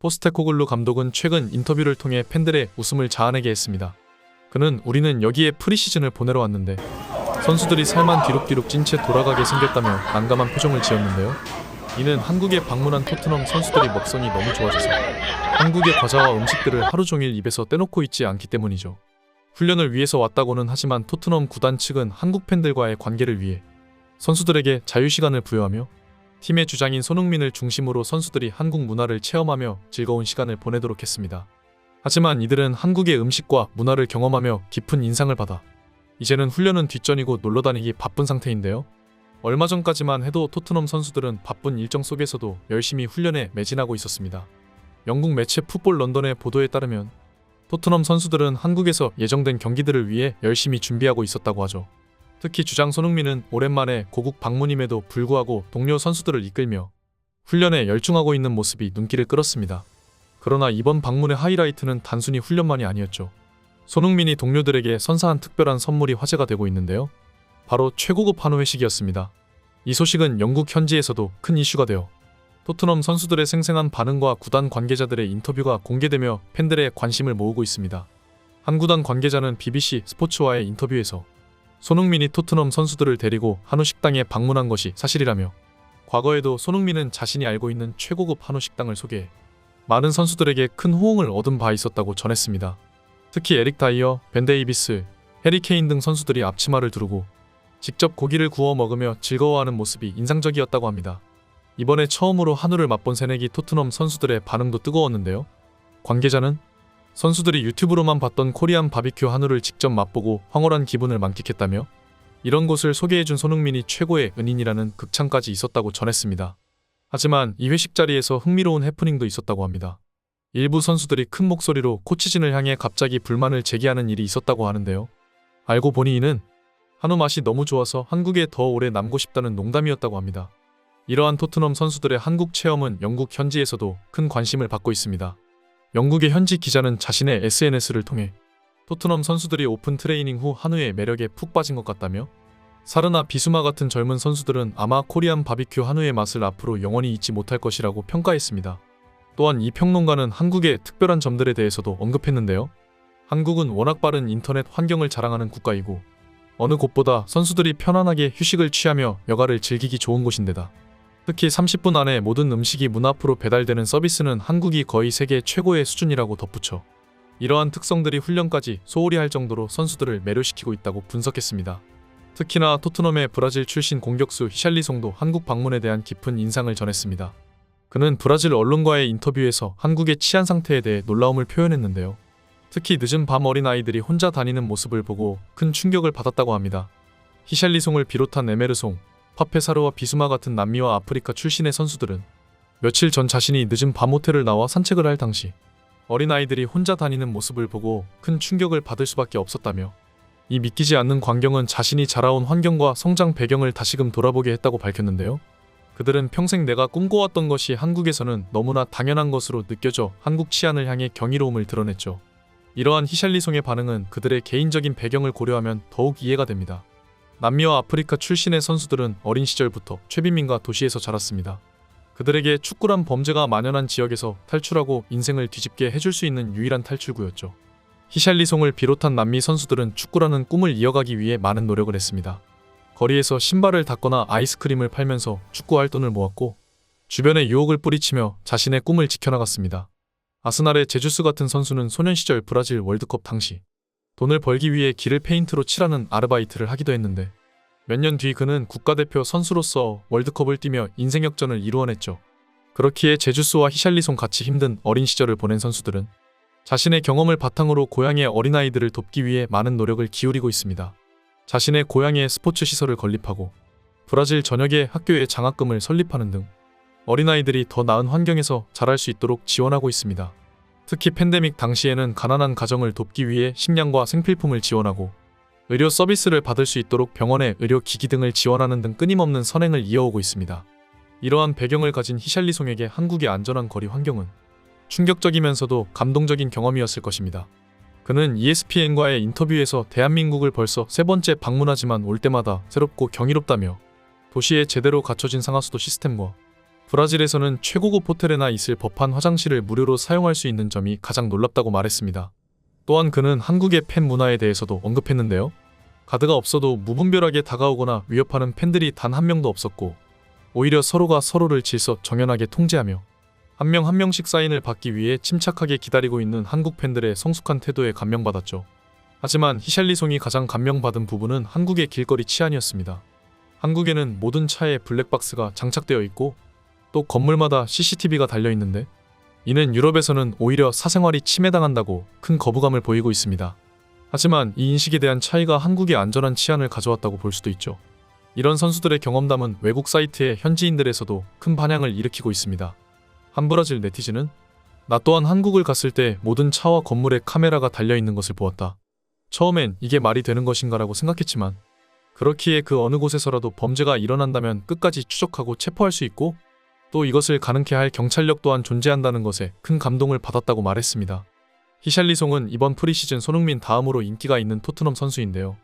포스테코글루 감독은 최근 인터뷰를 통해 팬들의 웃음을 자아내게 했습니다. 그는 우리는 여기에 프리시즌을 보내러 왔는데 선수들이 살만 뒤룩뒤룩 찐 채 돌아가게 생겼다며 난감한 표정을 지었는데요. 이는 한국에 방문한 토트넘 선수들이 먹성이 너무 좋아져서 한국의 과자와 음식들을 하루 종일 입에서 떼놓고 있지 않기 때문이죠. 훈련을 위해서 왔다고는 하지만 토트넘 구단 측은 한국 팬들과의 관계를 위해 선수들에게 자유시간을 부여하며 팀의 주장인 손흥민을 중심으로 선수들이 한국 문화를 체험하며 즐거운 시간을 보내도록 했습니다. 하지만 이들은 한국의 음식과 문화를 경험하며 깊은 인상을 받아 이제는 훈련은 뒷전이고 놀러다니기 바쁜 상태인데요. 얼마 전까지만 해도 토트넘 선수들은 바쁜 일정 속에서도 열심히 훈련에 매진하고 있었습니다. 영국 매체 풋볼 런던의 보도에 따르면 토트넘 선수들은 한국에서 예정된 경기들을 위해 열심히 준비하고 있었다고 하죠. 특히 주장 손흥민은 오랜만에 고국 방문임에도 불구하고 동료 선수들을 이끌며 훈련에 열중하고 있는 모습이 눈길을 끌었습니다. 그러나 이번 방문의 하이라이트는 단순히 훈련만이 아니었죠. 손흥민이 동료들에게 선사한 특별한 선물이 화제가 되고 있는데요. 바로 최고급 한우 회식이었습니다. 이 소식은 영국 현지에서도 큰 이슈가 되어 토트넘 선수들의 생생한 반응과 구단 관계자들의 인터뷰가 공개되며 팬들의 관심을 모으고 있습니다. 한 구단 관계자는 BBC 스포츠와의 인터뷰에서 손흥민이 토트넘 선수들을 데리고 한우 식당에 방문한 것이 사실이라며 과거에도 손흥민은 자신이 알고 있는 최고급 한우 식당을 소개해 많은 선수들에게 큰 호응을 얻은 바 있었다고 전했습니다. 특히 에릭 다이어, 벤 데이비스, 해리 케인 등 선수들이 앞치마를 두르고 직접 고기를 구워 먹으며 즐거워하는 모습이 인상적이었다고 합니다. 이번에 처음으로 한우를 맛본 새내기 토트넘 선수들의 반응도 뜨거웠는데요. 관계자는 선수들이 유튜브로만 봤던 코리안 바비큐 한우를 직접 맛보고 황홀한 기분을 만끽했다며 이런 곳을 소개해준 손흥민이 최고의 은인이라는 극찬까지 있었다고 전했습니다. 하지만 이 회식 자리에서 흥미로운 해프닝도 있었다고 합니다. 일부 선수들이 큰 목소리로 코치진을 향해 갑자기 불만을 제기하는 일이 있었다고 하는데요. 알고 보니 이는 한우 맛이 너무 좋아서 한국에 더 오래 남고 싶다는 농담이었다고 합니다. 이러한 토트넘 선수들의 한국 체험은 영국 현지에서도 큰 관심을 받고 있습니다. 영국의 현지 기자는 자신의 SNS를 통해 토트넘 선수들이 오픈 트레이닝 후 한우의 매력에 푹 빠진 것 같다며 사르나 비수마 같은 젊은 선수들은 아마 코리안 바비큐 한우의 맛을 앞으로 영원히 잊지 못할 것이라고 평가했습니다. 또한 이 평론가는 한국의 특별한 점들에 대해서도 언급했는데요. 한국은 워낙 빠른 인터넷 환경을 자랑하는 국가이고 어느 곳보다 선수들이 편안하게 휴식을 취하며 여가를 즐기기 좋은 곳인데다 특히 30분 안에 모든 음식이 문 앞으로 배달되는 서비스는 한국이 거의 세계 최고의 수준이라고 덧붙여 이러한 특성들이 훈련까지 소홀히 할 정도로 선수들을 매료시키고 있다고 분석했습니다. 특히나 토트넘의 브라질 출신 공격수 히샬리송도 한국 방문에 대한 깊은 인상을 전했습니다. 그는 브라질 언론과의 인터뷰에서 한국의 치안 상태에 대해 놀라움을 표현했는데요. 특히 늦은 밤 어린아이들이 혼자 다니는 모습을 보고 큰 충격을 받았다고 합니다. 히샬리송을 비롯한 에메르송, 파페사르와 비수마 같은 남미와 아프리카 출신의 선수들은 며칠 전 자신이 늦은 밤 호텔을 나와 산책을 할 당시 어린아이들이 혼자 다니는 모습을 보고 큰 충격을 받을 수밖에 없었다며 이 믿기지 않는 광경은 자신이 자라온 환경과 성장 배경을 다시금 돌아보게 했다고 밝혔는데요. 그들은 평생 내가 꿈꿔왔던 것이 한국에서는 너무나 당연한 것으로 느껴져 한국 치안을 향해 경이로움을 드러냈죠. 이러한 히샬리송의 반응은 그들의 개인적인 배경을 고려하면 더욱 이해가 됩니다. 남미와 아프리카 출신의 선수들은 어린 시절부터 최빈민가 도시에서 자랐습니다. 그들에게 축구란 범죄가 만연한 지역에서 탈출하고 인생을 뒤집게 해줄 수 있는 유일한 탈출구였죠. 히샬리송을 비롯한 남미 선수들은 축구라는 꿈을 이어가기 위해 많은 노력을 했습니다. 거리에서 신발을 닦거나 아이스크림을 팔면서 축구할 돈을 모았고 주변에 유혹을 뿌리치며 자신의 꿈을 지켜나갔습니다. 아스날의 제주스 같은 선수는 소년 시절 브라질 월드컵 당시 돈을 벌기 위해 길을 페인트로 칠하는 아르바이트를 하기도 했는데 몇 년 뒤 그는 국가대표 선수로서 월드컵을 뛰며 인생 역전을 이루어냈죠. 그렇기에 제주스와 히샬리송 같이 힘든 어린 시절을 보낸 선수들은 자신의 경험을 바탕으로 고향의 어린아이들을 돕기 위해 많은 노력을 기울이고 있습니다. 자신의 고향에 스포츠 시설을 건립하고 브라질 전역의 학교에 장학금을 설립하는 등 어린아이들이 더 나은 환경에서 자랄 수 있도록 지원하고 있습니다. 특히 팬데믹 당시에는 가난한 가정을 돕기 위해 식량과 생필품을 지원하고 의료 서비스를 받을 수 있도록 병원에 의료기기 등을 지원하는 등 끊임없는 선행을 이어오고 있습니다. 이러한 배경을 가진 히샬리송에게 한국의 안전한 거리 환경은 충격적이면서도 감동적인 경험이었을 것입니다. 그는 ESPN과의 인터뷰에서 대한민국을 벌써 3번째 방문하지만 올 때마다 새롭고 경이롭다며 도시에 제대로 갖춰진 상하수도 시스템과 브라질에서는 최고급 호텔에나 있을 법한 화장실을 무료로 사용할 수 있는 점이 가장 놀랍다고 말했습니다. 또한 그는 한국의 팬 문화에 대해서도 언급했는데요. 가드가 없어도 무분별하게 다가오거나 위협하는 팬들이 단 한 명도 없었고 오히려 서로가 서로를 질서정연하게 통제하며 한 명 한 명씩 사인을 받기 위해 침착하게 기다리고 있는 한국 팬들의 성숙한 태도에 감명받았죠. 하지만 히샬리송이 가장 감명받은 부분은 한국의 길거리 치안이었습니다. 한국에는 모든 차에 블랙박스가 장착되어 있고 또 건물마다 CCTV가 달려 있는데 이는 유럽에서는 오히려 사생활이 침해당한다고 큰 거부감을 보이고 있습니다. 하지만 이 인식에 대한 차이가 한국의 안전한 치안을 가져왔다고 볼 수도 있죠. 이런 선수들의 경험담은 외국 사이트의 현지인들에서도 큰 반향을 일으키고 있습니다. 한 브라질 네티즌은 나 또한 한국을 갔을 때 모든 차와 건물에 카메라가 달려있는 것을 보았다. 처음엔 이게 말이 되는 것인가라고 생각했지만 그렇기에 그 어느 곳에서라도 범죄가 일어난다면 끝까지 추적하고 체포할 수 있고 또 이것을 가능케 할 경찰력 또한 존재한다는 것에 큰 감동을 받았다고 말했습니다. 히샬리송은 이번 프리시즌 손흥민 다음으로 인기가 있는 토트넘 선수인데요.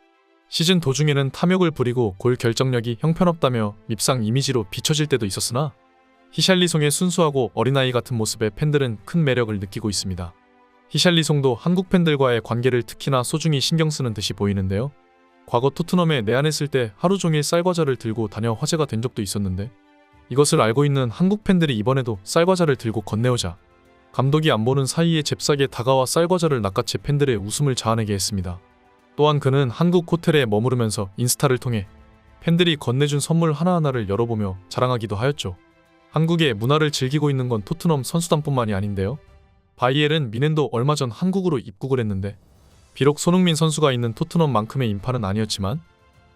시즌 도중에는 탐욕을 부리고 골 결정력이 형편없다며 밉상 이미지로 비춰질 때도 있었으나 히샬리송의 순수하고 어린아이 같은 모습에 팬들은 큰 매력을 느끼고 있습니다. 히샬리송도 한국 팬들과의 관계를 특히나 소중히 신경 쓰는 듯이 보이는데요. 과거 토트넘에 내한했을 때 하루 종일 쌀과자를 들고 다녀 화제가 된 적도 있었는데 이것을 알고 있는 한국 팬들이 이번에도 쌀과자를 들고 건네오자 감독이 안 보는 사이에 잽싸게 다가와 쌀과자를 낚아채 팬들의 웃음을 자아내게 했습니다. 또한 그는 한국 호텔에 머무르면서 인스타를 통해 팬들이 건네준 선물 하나하나를 열어보며 자랑하기도 하였죠. 한국의 문화를 즐기고 있는 건 토트넘 선수단뿐만이 아닌데요. 바이에른 미넨도 얼마 전 한국으로 입국을 했는데 비록 손흥민 선수가 있는 토트넘만큼의 인파는 아니었지만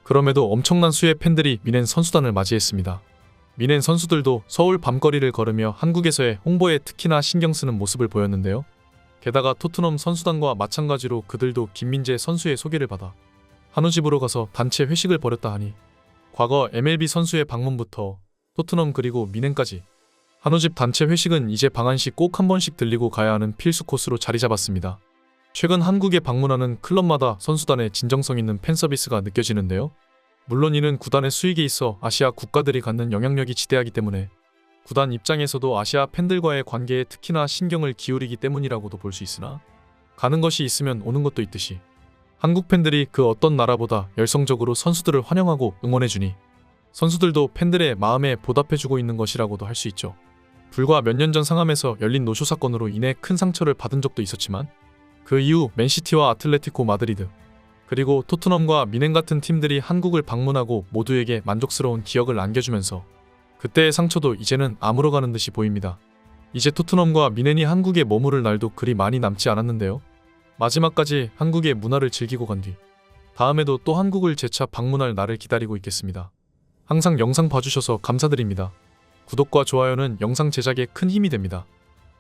그럼에도 엄청난 수의 팬들이 미넨 선수단을 맞이했습니다. 미넨 선수들도 서울 밤거리를 걸으며 한국에서의 홍보에 특히나 신경 쓰는 모습을 보였는데요. 게다가 토트넘 선수단과 마찬가지로 그들도 김민재 선수의 소개를 받아 한우집으로 가서 단체 회식을 벌였다 하니 과거 MLB 선수의 방문부터 토트넘 그리고 미넨까지 한우집 단체 회식은 이제 방한시 꼭 한 번씩 들리고 가야 하는 필수 코스로 자리 잡았습니다. 최근 한국에 방문하는 클럽마다 선수단의 진정성 있는 팬 서비스가 느껴지는데요. 물론 이는 구단의 수익에 있어 아시아 국가들이 갖는 영향력이 지대하기 때문에 구단 입장에서도 아시아 팬들과의 관계에 특히나 신경을 기울이기 때문이라고도 볼 수 있으나 가는 것이 있으면 오는 것도 있듯이 한국 팬들이 그 어떤 나라보다 열성적으로 선수들을 환영하고 응원해주니 선수들도 팬들의 마음에 보답해주고 있는 것이라고도 할 수 있죠. 불과 몇 년 전 상암에서 열린 노쇼 사건으로 인해 큰 상처를 받은 적도 있었지만 그 이후 맨시티와 아틀레티코 마드리드 그리고 토트넘과 미넨 같은 팀들이 한국을 방문하고 모두에게 만족스러운 기억을 남겨주면서 그때의 상처도 이제는 아물어가는 듯이 보입니다. 이제 토트넘과 미넨이 한국에 머무를 날도 그리 많이 남지 않았는데요. 마지막까지 한국의 문화를 즐기고 간 뒤 다음에도 또 한국을 재차 방문할 날을 기다리고 있겠습니다. 항상 영상 봐주셔서 감사드립니다. 구독과 좋아요는 영상 제작에 큰 힘이 됩니다.